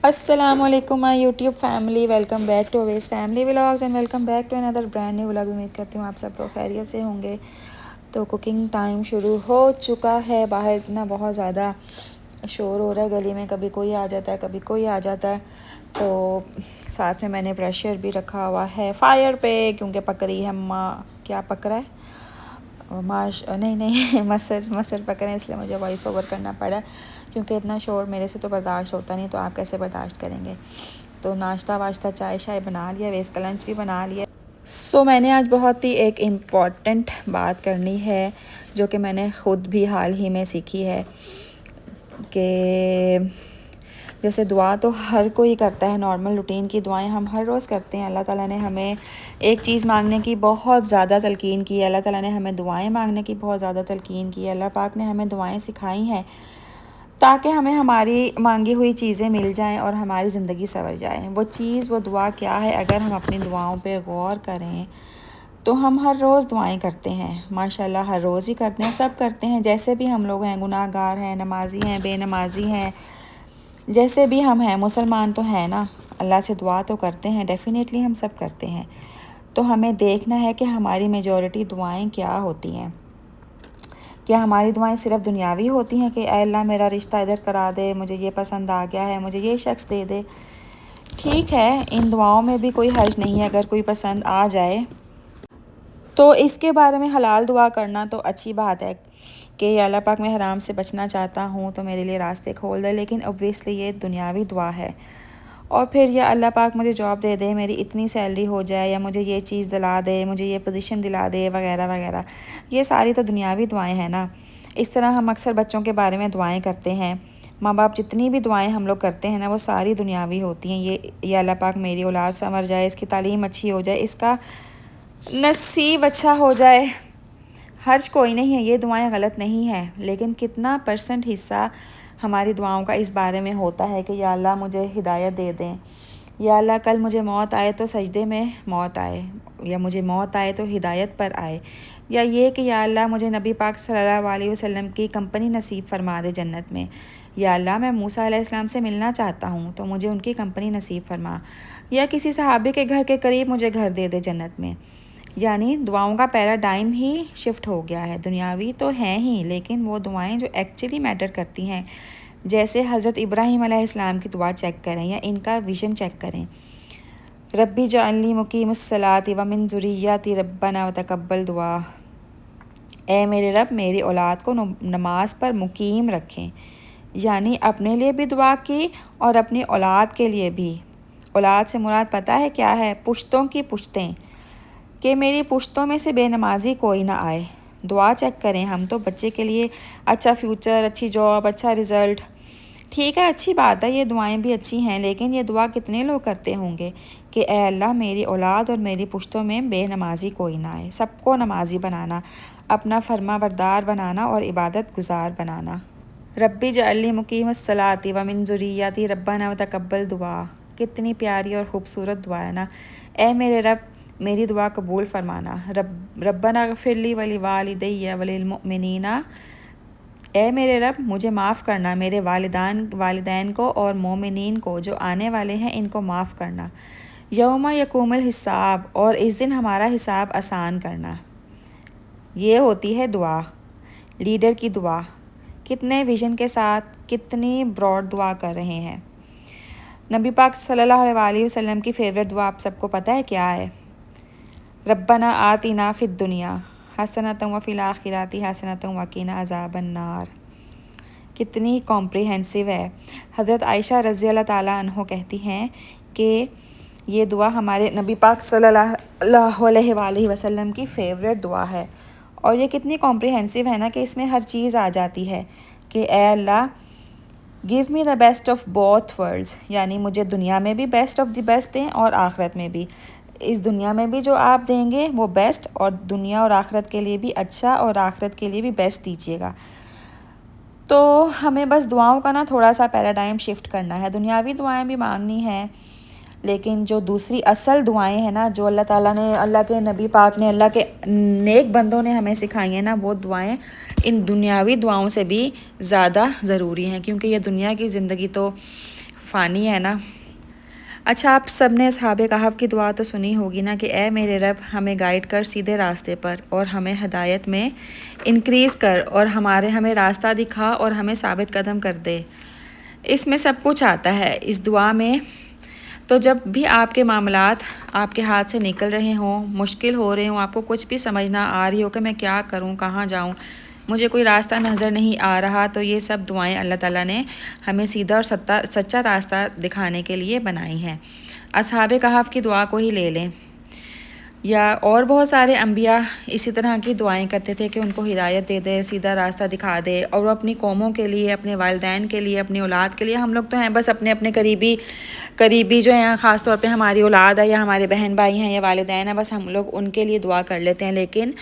अस्सलामुअलैकुम my YouTube family, welcome back to Awez family vlogs and welcome back to another brand new vlog. उम्मीद करती हूँ आप सब लोग खैरियत से होंगे। तो कुकिंग टाइम शुरू हो चुका है। बाहर इतना बहुत ज़्यादा शोर हो रहा है, गली में कभी कोई आ जाता है कभी कोई आ जाता है। तो साथ में मैंने प्रेशर भी रखा हुआ है फायर पे, क्योंकि पक रही है क्या पक रहा है, माश नहीं नहीं मसर मसर पक रहे हैं, इसलिए मुझे वॉइस ओवर करना पड़ा, क्योंकि इतना शोर मेरे से तो बर्दाश्त होता नहीं, तो आप कैसे बर्दाश्त करेंगे। तो नाश्ता वाश्ता चाय शाय बना लिया, वेस्ट का लंच भी बना लिया। मैंने आज बहुत ही एक इम्पॉर्टेंट बात करनी है, जो कि मैंने ख़ुद भी हाल ही में सीखी है कि जैसे दुआ तो हर कोई करता है, नॉर्मल रूटीन की दुआएं हम हर रोज़ करते हैं। अल्लाह ताला ने हमें एक चीज़ मांगने की बहुत ज़्यादा तलकीन की है, अल्लाह ताला ने हमें दुआएं मांगने की बहुत ज़्यादा तलकीन की है। अल्लाह पाक ने हमें दुआएं सिखाई हैं ताकि हमें हमारी मांगी हुई चीज़ें मिल जाएं और हमारी ज़िंदगी संवर जाए। वो चीज़ वो दुआ क्या है, अगर हम अपनी दुआओं पे गौर करें तो हम हर रोज़ दुआएं करते हैं, माशाल्लाह हर रोज़ ही करते हैं, सब करते हैं। जैसे भी हम लोग हैं, गुनाहगार हैं, नमाजी हैं, बेनमाजी हैं, जैसे भी हम हैं, मुसलमान तो हैं ना, अल्लाह से दुआ तो करते हैं, डेफ़िनेटली हम सब करते हैं। तो हमें देखना है कि हमारी मेजॉरिटी दुआएं क्या होती हैं। क्या हमारी दुआएं सिर्फ़ दुनियावी होती हैं कि ऐ अल्लाह मेरा रिश्ता इधर करा दे, मुझे ये पसंद आ गया है, मुझे ये शख्स दे दे। ठीक है, इन दुआओं में भी कोई हर्ज नहीं है, अगर कोई पसंद आ जाए तो इसके बारे में हलाल दुआ करना तो अच्छी बात है कि अल्लाह पाक मैं हराम से बचना चाहता हूँ तो मेरे लिए रास्ते खोल दे। लेकिन ऑब्वियसली ये दुनियावी दुआ है। और फिर या अल्लाह पाक मुझे जॉब दे दे, मेरी इतनी सैलरी हो जाए, या मुझे ये चीज़ दिला दे, मुझे ये पोजीशन दिला दे, वगैरह वगैरह, ये सारी तो दुनियावी दुआएं हैं ना। इस तरह हम अक्सर बच्चों के बारे में दुआएं करते हैं। माँ बाप जितनी भी दुआएं हम लोग करते हैं ना, वो सारी दुनियावी होती हैं। ये अल्लाह पाक मेरी औलाद संवर जाए, इसकी तालीम अच्छी हो जाए, इसका नसीब अच्छा हो जाए, हर्ज कोई नहीं है, ये दुआएं गलत नहीं हैं। लेकिन कितना % हिस्सा हमारी दुआओं का इस बारे में होता है कि या अल्लाह मुझे हिदायत दे दें, या अल्लाह कल मुझे मौत आए तो सजदे में मौत आए, या मुझे मौत आए तो हिदायत पर आए, या ये कि या अल्लाह मुझे नबी पाक सल्लल्लाहु अलैहि वसल्लम की कंपनी नसीब फरमा दे जन्नत में, या अल्लाह मैं मूसा अलैहिस्सलाम से मिलना चाहता हूँ तो मुझे उनकी कंपनी नसीब फरमा, या किसी सहाबी के घर के करीब मुझे घर दे दे जन्नत में। यानी दुआओं का पैराडाइम ही शिफ्ट हो गया है। दुनियावी तो हैं ही, लेकिन वो दुआएं जो एक्चुअली मैटर करती हैं, जैसे हज़रत इब्राहीम अलैहिस्सलाम की दुआ चेक करें या इनका विज़न चेक करें, रब्बी जअलनी मुकीमुस्सलाति व मिन ज़ुर्रिय्यती रब्बना व तक़ब्बल दुआ, ए मेरे रब मेरी औलाद को नमाज पर मुकीम रखें। यानी अपने लिए भी दुआ की और अपनी औलाद के लिए भी। औलाद से मुराद पता है क्या है? पुश्तों की पुश्तें, कि मेरी पुश्तों में से बेनमाजी कोई ना आए। दुआ चेक करें हम तो बच्चे के लिए अच्छा फ्यूचर, अच्छी जॉब, अच्छा रिज़ल्ट। ठीक है, अच्छी बात है, ये दुआएं भी अच्छी हैं, लेकिन ये दुआ कितने लोग करते होंगे कि ए अल्लाह मेरी औलाद और मेरी पुश्तों में बेनमाजी कोई ना आए। सबको नमाजी बनाना, अपना फर्मा बरदार बनाना और इबादत गुजार बनाना। रब्बी जअलनी मुकीमुस्सलाति व मिन ज़ुर्रिय्यती रब्बना व तक़ब्बल दुआ, कितनी प्यारी और ख़ूबसूरत दुआ है ना। ए मेरे रब मेरी दुआ कबूल फरमाना। रब्बना ग़फ़िरली वली वालिदैया वलिल मुमिनीना, ए मेरे रब मुझे माफ़ करना, मेरे वालिदैन को और मोमिनीन को जो आने वाले हैं इनको माफ़ करना। यौम यक़ूमुल हिसाब, और इस दिन हमारा हिसाब आसान करना। ये होती है दुआ, लीडर की दुआ। कितने विजन के साथ, कितनी ब्रॉड दुआ कर रहे हैं। नबी पाक सल्लल्लाहु अलैहि वसल्लम की फ़ेवरेट दुआ आप सबको पता है क्या है? रब्बना आतिना फ़िद दुनिया हसनतम व फ़िल आखिराति हसनतम व क़िना अज़ाबन्नार। कितनी कॉम्प्रिहेंसिव है। हज़रत आयशा रज़ी अल्लाह ताला अन्हो कहती हैं कि ये दुआ हमारे नबी पाक सल्लल्लाहु अलैहि वसल्लम की फ़ेवरेट दुआ है। और ये कितनी कॉम्प्रिहेंसिव है ना कि इसमें हर चीज़ आ जाती है कि ए अल्लाह give me the best of both worlds, यानी मुझे दुनिया में भी बेस्ट ऑफ़ द बेस्ट दें और आखिरत में भी। इस दुनिया में भी जो आप देंगे वो बेस्ट, और दुनिया और आखिरत के लिए भी अच्छा, और आखिरत के लिए भी बेस्ट दीजिएगा। तो हमें बस दुआओं का ना थोड़ा सा पैराडाइम शिफ्ट करना है। दुनियावी दुआएं भी मांगनी हैं, लेकिन जो दूसरी असल दुआएं हैं ना, जो अल्लाह ताला ने, अल्लाह के नबी पाक ने, अल्लाह के नेक बंदों ने हमें सिखाई हैं ना, वो दुआएं इन दुनियावी दुआओं से भी ज़्यादा ज़रूरी हैं। क्योंकि ये दुनिया की ज़िंदगी तो फ़ानी है ना। अच्छा, आप सब ने असहाबे कहफ की दुआ तो सुनी होगी ना कि ए मेरे रब हमें गाइड कर सीधे रास्ते पर और हमें हदायत में इंक्रीज़ कर और हमें रास्ता दिखा और हमें साबित कदम कर दे। इसमें सब कुछ आता है इस दुआ में। तो जब भी आपके मामलात आपके हाथ से निकल रहे हों, मुश्किल हो रहे हों, आपको कुछ भी समझ ना आ रही हो कि मैं क्या करूं, कहाँ जाऊं, मुझे कोई रास्ता नज़र नहीं आ रहा, तो ये सब दुआएं अल्लाह ताला ने हमें सीधा और सच्चा रास्ता दिखाने के लिए बनाई हैं। असहाबे कहफ की दुआ को ही ले लें, या और बहुत सारे अम्बिया इसी तरह की दुआएं करते थे कि उनको हिदायत दे दे, सीधा रास्ता दिखा दे। और वो अपनी कौमों के लिए, अपने वालिदैन के लिए, अपनी औलाद के लिए, हम लोग तो हैं बस अपने अपने करीबी जो हैं, ख़ास तौर पे हमारी औलाद है या हमारे बहन भाई हैं या वालिदैन हैं, बस हम लोग उनके लिए दुआ कर लेते हैं। लेकिन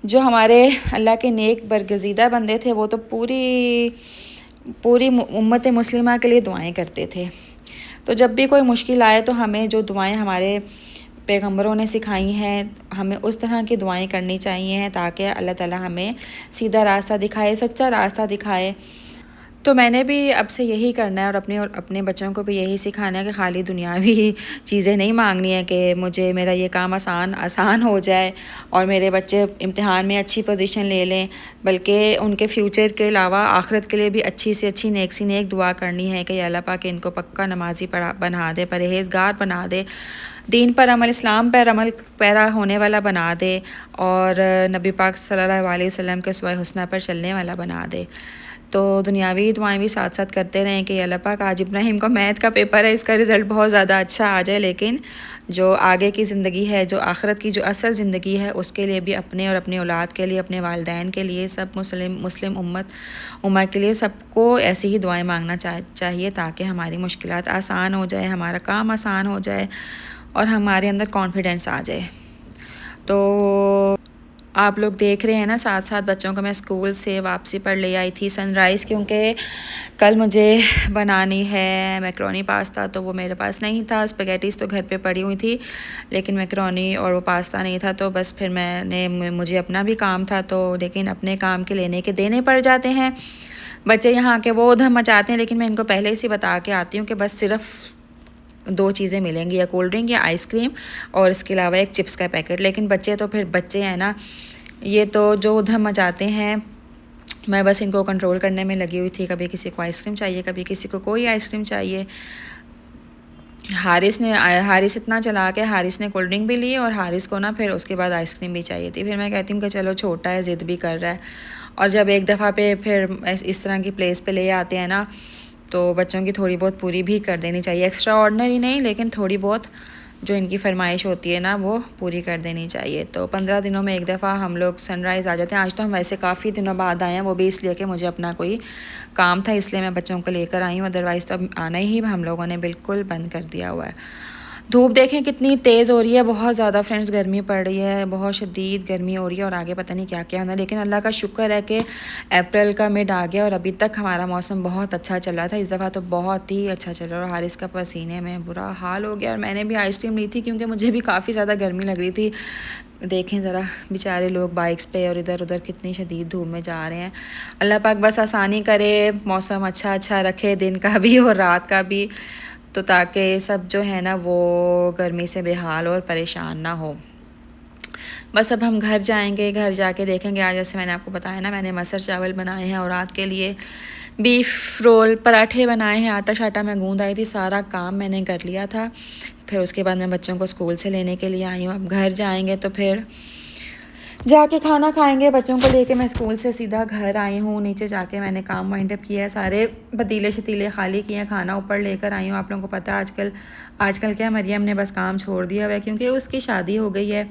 जो हमारे अल्लाह के नेक बरगज़ीदा बंदे थे वो तो पूरी उम्मत मुस्लिमा के लिए दुआएं करते थे। तो जब भी कोई मुश्किल आए तो हमें जो दुआएं हमारे पैगम्बरों ने सिखाई हैं, हमें उस तरह की दुआएं करनी चाहिए ताकि अल्लाह ताला हमें सीधा रास्ता दिखाए, सच्चा रास्ता दिखाए। तो मैंने भी अब से यही करना है और अपने बच्चों को भी यही सिखाना है कि खाली दुनियावी चीज़ें नहीं मांगनी है कि मुझे मेरा ये काम आसान हो जाए और मेरे बच्चे इम्तिहान में अच्छी पोजीशन ले लें, बल्कि उनके फ्यूचर के अलावा आखिरत के लिए भी अच्छी से अच्छी नेक सी नेक दुआ करनी है कि अल्लाह पाक इनको पक्का नमाजी बना दे, परहेज़गार बना दे, दीन पर अमल, इस्लाम पर अमल पैरा होने वाला बना दे और नबी पाक सल्लल्लाहु अलैहि वसल्लम के स्वाए हुस्ना पर चलने वाला बना दे। तो दुनियावी दुआएं भी साथ साथ करते रहें कि अल्लाह पाक, आज इब्राहिम का मैथ का पेपर है, इसका रिज़ल्ट बहुत ज़्यादा अच्छा आ जाए, लेकिन जो आगे की ज़िंदगी है, जो आखिरत की जो असल ज़िंदगी है, उसके लिए भी अपने और अपनी औलाद के लिए, अपने वालिदैन के लिए, सब मुस्लिम उम्मत के लिए सबको ऐसी ही दुआएं मांगना चाहिए ताकि हमारी मुश्किलात आसान हो जाए, हमारा काम आसान हो जाए और हमारे अंदर कॉन्फिडेंस आ जाए। तो आप लोग देख रहे हैं ना, साथ साथ बच्चों को मैं स्कूल से वापसी पर ले आई थी सनराइज़, क्योंकि कल मुझे बनानी है मैकरोनी पास्ता, तो वो मेरे पास नहीं था। स्पैगेटीज़ तो घर पे पड़ी हुई थी, लेकिन मैकरोनी और वो पास्ता नहीं था। तो बस फिर मुझे अपना भी काम था, तो लेकिन अपने काम के लेने के देने पड़ जाते हैं। बच्चे यहाँ के वो उधम मचाते हैं, लेकिन मैं इनको पहले से बता के आती हूँ कि बस सिर्फ 2 चीज़ें मिलेंगी, या कोल्ड ड्रिंक या आइसक्रीम, और इसके अलावा एक चिप्स का पैकेट। लेकिन बच्चे तो फिर बच्चे हैं ना, ये तो जो उधम मचाते हैं। मैं बस इनको कंट्रोल करने में लगी हुई थी, कभी किसी को आइसक्रीम चाहिए, कभी किसी को कोई आइसक्रीम चाहिए। हारिस इतना चला के हारिस ने कोल्ड ड्रिंक भी ली और हारिस को ना फिर उसके बाद आइसक्रीम भी चाहिए थी। फिर मैं कहती हूँ कि चलो छोटा है, ज़िद भी कर रहा है, और जब एक दफ़ा पे फिर इस तरह की प्लेस पे ले आते हैं ना, तो बच्चों की थोड़ी बहुत पूरी भी कर देनी चाहिए। एक्स्ट्रा ऑर्डिनरी नहीं, लेकिन थोड़ी बहुत जो इनकी फरमाइश होती है ना, वो पूरी कर देनी चाहिए। तो 15 दिनों में एक दफ़ा हम लोग सनराइज़ आ जाते हैं। आज तो हम वैसे काफ़ी दिनों बाद आए हैं, वो भी इसलिए कि मुझे अपना कोई काम था, इसलिए मैं बच्चों को लेकर आई हूँ। अदरवाइज़ तो आना ही हम लोगों ने बिल्कुल बंद कर दिया हुआ है। धूप देखें कितनी तेज़ हो रही है, बहुत ज़्यादा फ्रेंड्स, गर्मी पड़ रही है, बहुत शदीद गर्मी हो रही है, और आगे पता नहीं क्या क्या होना है। लेकिन अल्लाह का शुक्र है कि अप्रैल का मिड आ गया और अभी तक हमारा मौसम बहुत अच्छा चल रहा था। इस दफ़ा तो बहुत ही अच्छा चल रहा है, और हारिस का पसीने में बुरा हाल हो गया। और मैंने भी आइसक्रीम ली थी क्योंकि मुझे भी काफ़ी ज़्यादा गर्मी लग रही थी। देखें ज़रा बेचारे लोग बाइक्स पे और इधर उधर कितनी शदीद धूप में जा रहे हैं। अल्लाह पाक बस आसानी करे, मौसम अच्छा रखे, दिन का भी और रात का भी, तो ताकि सब जो है ना वो गर्मी से बेहाल और परेशान ना हो। बस अब हम घर जाएंगे, घर जाके देखेंगे। आज जैसे मैंने आपको बताया ना, मैंने मसर चावल बनाए हैं और रात के लिए बीफ रोल पराठे बनाए हैं। आटा शाटा मैं गूंद आई थी, सारा काम मैंने कर लिया था। फिर उसके बाद मैं बच्चों को स्कूल से लेने के लिए आई हूँ। अब घर जाएंगे तो फिर जाके खाना खाएंगे। बच्चों को लेके मैं स्कूल से सीधा घर आई हूँ। नीचे जाके मैंने काम वाइंड अप किया है, सारे पतीले शतीले खाली किए हैं, खाना ऊपर लेकर आई हूँ। आप लोगों को पता है आजकल क्या, मरियम ने बस काम छोड़ दिया हुआ है क्योंकि उसकी शादी हो गई है,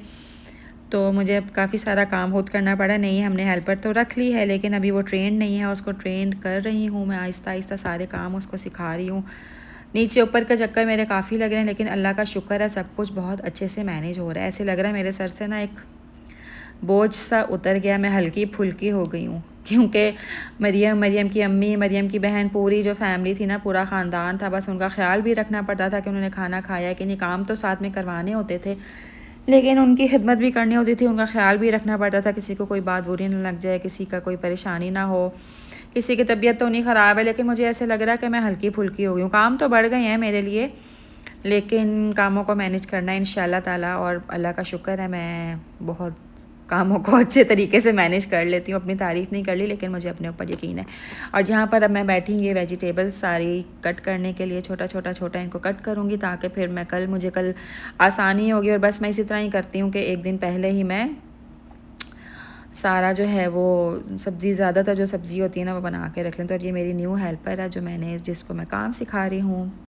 तो मुझे अब काफ़ी सारा काम खुद करना पड़ा। नहीं, हमने हेल्पर तो रख ली है, लेकिन अभी वो ट्रेंड नहीं है, उसको ट्रेंड कर रही हूँ मैं, आहिस्ता आहिस्ता सारे काम उसको सिखा रही हूँ। नीचे ऊपर का चक्कर मेरे काफ़ी लग रहे हैं, लेकिन अल्लाह का शुक्र है सब कुछ बहुत अच्छे से मैनेज हो रहा है। ऐसे लग रहा है मेरे सर से ना एक बोझ सा उतर गया, मैं हल्की फुल्की हो गई हूँ। क्योंकि मरियम की अम्मी, मरियम की बहन, पूरी जो फैमिली थी ना, पूरा ख़ानदान था, बस उनका ख्याल भी रखना पड़ता था कि उन्होंने खाना खाया कि नहीं। काम तो साथ में करवाने होते थे, लेकिन उनकी खिदमत भी करनी होती थी, उनका ख्याल भी रखना पड़ता था, किसी को कोई बात बुरी ना लग जाए, किसी का कोई परेशानी ना हो। किसी की तबीयत तो नहीं ख़राब है, लेकिन मुझे ऐसे लग रहा है कि मैं हल्की फुल्की हो गई हूँ। काम तो बढ़ गए हैं मेरे लिए, लेकिन कामों को मैनेज करना है इंशाल्लाह ताला, और अल्लाह का शुक्र है मैं बहुत कामों को अच्छे तरीके से मैनेज कर लेती हूँ। अपनी तारीफ़ नहीं कर ली, लेकिन मुझे अपने ऊपर यकीन है। और यहाँ पर अब मैं बैठी ये वेजिटेबल्स सारी कट करने के लिए, छोटा इनको कट करूँगी, ताकि फिर मैं मुझे कल आसानी होगी। और बस मैं इसी तरह ही करती हूँ कि एक दिन पहले ही मैं सारा जो है वो सब्ज़ी, ज़्यादातर जो सब्ज़ी होती है ना वो बना के रख लें। तो ये मेरी न्यू हेल्पर है, जो जिसको मैं काम सिखा रही हूँ।